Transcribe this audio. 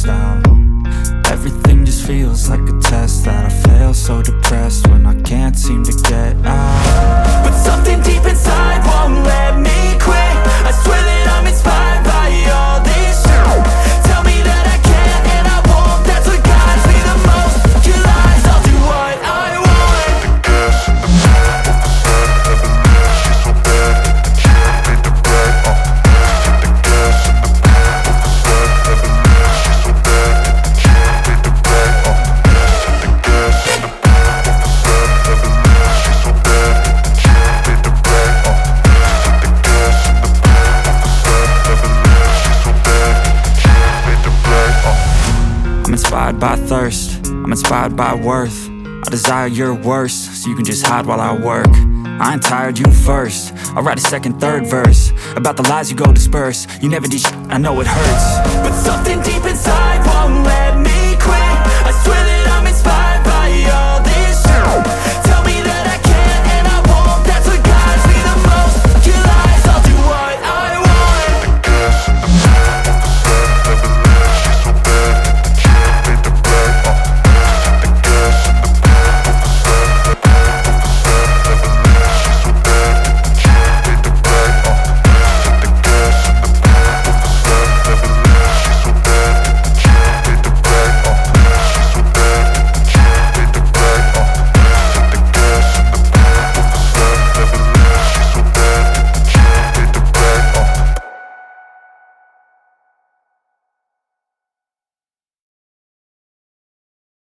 out. Everything just feels like a test that I fail, so depressed when I can't seem to get out. But something deep inside won't let me quit. I swear that I'm inspired by all this shit. Tell me that I can and I won't, that's what guides me the most. Your lies, I'll do what I want. By thirst, I'm inspired by worth. I desire your worst, so you can just hide while I work. I ain't tired, you first. I'll write a second, third verse about the lies you go disperse. You never did shit, I know it hurts. But something deep inside won't let